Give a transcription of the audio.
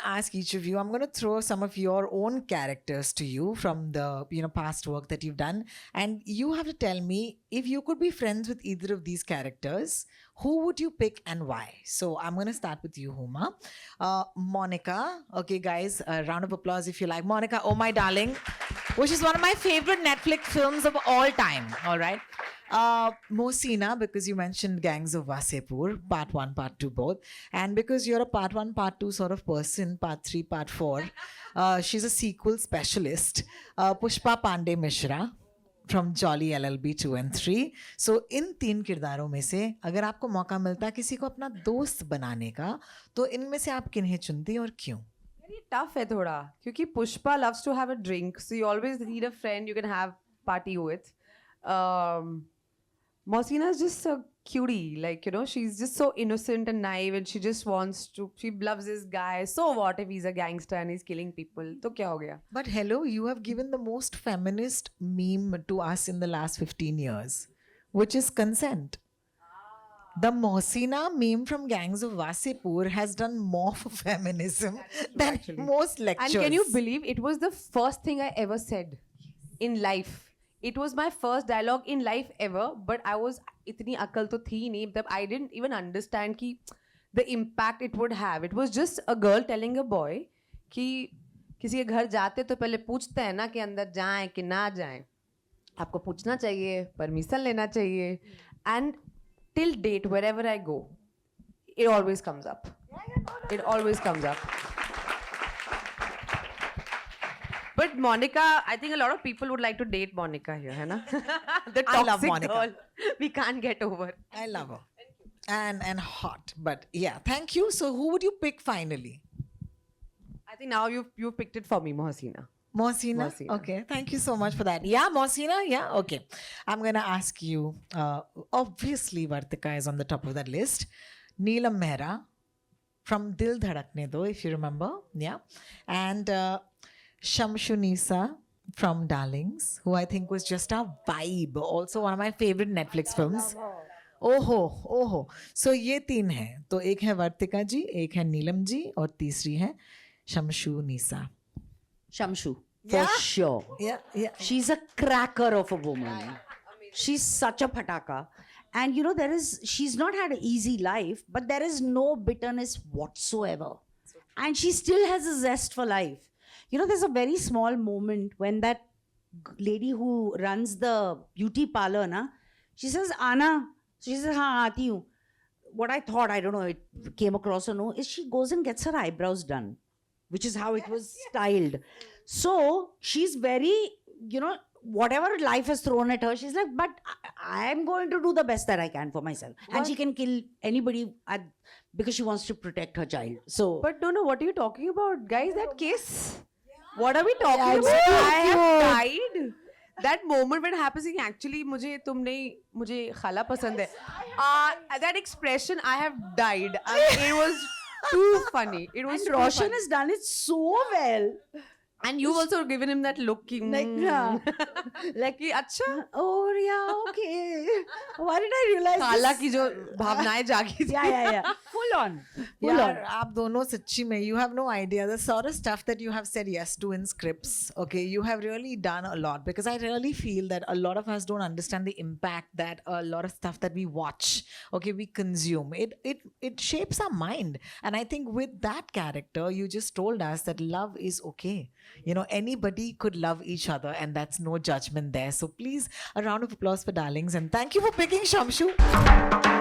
ask each of you, I'm going to throw some of your own characters to you from the past work that you've done, and you have to tell me if you could be friends with either of these characters, who would you pick and why? So I'm going to start with you, Huma. Monica. Okay, guys, a round of applause if you like Monica, Oh My Darling, which is one of my favorite Netflix films of all time. All right. Mohsina, because you mentioned Gangs of Wasepur, part 1, part 2 both. And because you're a part 1, part 2 sort of person, part 3, part 4, she's a sequel specialist. Pushpa Pandey Mishra from Jolly LLB 2 and 3. So इन 3 किरदारों में से अगर आपको मौका मिलता किसी को अपना दोस्त बनाने का, तो इनमें से आप किन्हें चुनती और क्यों? Very tough है थोड़ा, क्योंकि Pushpa loves to have a drink, so you always need a friend you can have party with. Mohsina is just a cutie, like, she's just so innocent and naive, and she just wants to, she loves this guy. So what if he's a gangster and he's killing people? तो क्या हो गया? But hello, you have given the most feminist meme to us in the last 15 years, which is consent. The Mohsina meme from Gangs of Wasepur has done more for feminism than most lectures. And can you believe it was the first thing I ever said in life? It was my first dialogue in life ever, but I was इतनी अकल तो थी नहीं तब. I didn't even understand कि the impact it would have. It was just a girl telling a boy कि किसी के घर जाते तो पहले पूछते हैं ना कि अंदर जाएं कि ना जाएं. आपको पूछना चाहिए, परमिशन लेना चाहिए. And till date, wherever I go, it always comes up. It always comes up. But Monica, I think a lot of people would like to date Monica here, है ना? The toxic I love Monica. girl we can't get over. I love her. And hot. But yeah, thank you. So who would you pick finally? I think now you've picked it for me, Mohsina. Mohsina? Okay, thank you so much for that. Yeah, Mohsina? Yeah, okay. I'm going to ask you, obviously Vartika is on the top of that list. Neelam Mehra from Dil Dhadakne Do, if you remember. Yeah. And Shamshu Nisa from Darlings, who I think was just a vibe. Also one of my favorite Netflix films. ओहो. So ये 3 हैं. तो एक है वर्तिका जी, एक है नीलम जी और तीसरी है Shamshu NISA. Shamshu, for sure. Yeah. She's a cracker of a woman. She's such a pataka. And she's not had an easy life, but there is no bitterness whatsoever. And she still has a zest for life. There's a very small moment when that lady who runs the beauty parlor, she says, Anna, so she says, हाँ आती हूँ. What I thought, I don't know, it came across or no, is she goes and gets her eyebrows done, which is how it was styled. So she's very, whatever life has thrown at her, she's like, but I'm going to do the best that I can for myself. What? And she can kill anybody because she wants to protect her child. So, but no, what are you talking about? Guys, that kiss. What are we talking about? so I have died. That moment when it happens, actually, मुझे खाला पसंद है. That expression, I have died. It was too funny. It was. And Roshan has done it so well. And you've also given him that look. Like, yeah. Like, अच्छा. Oh, yeah, okay. Why did I realize खाला this? की जो भावनाएं जागी थी. Yeah. Full on. यार आप दोनों सच्ची में, you have no idea the sort of stuff that you have said yes to in scripts. Okay, you have really done a lot, because I really feel that a lot of us don't understand the impact that a lot of stuff that we watch, okay, we consume. It shapes our mind. And I think with that character, you just told us that love is okay. Anybody could love each other, and that's no judgment there. So please, a round of applause for Darlings, and thank you for picking Shamshu.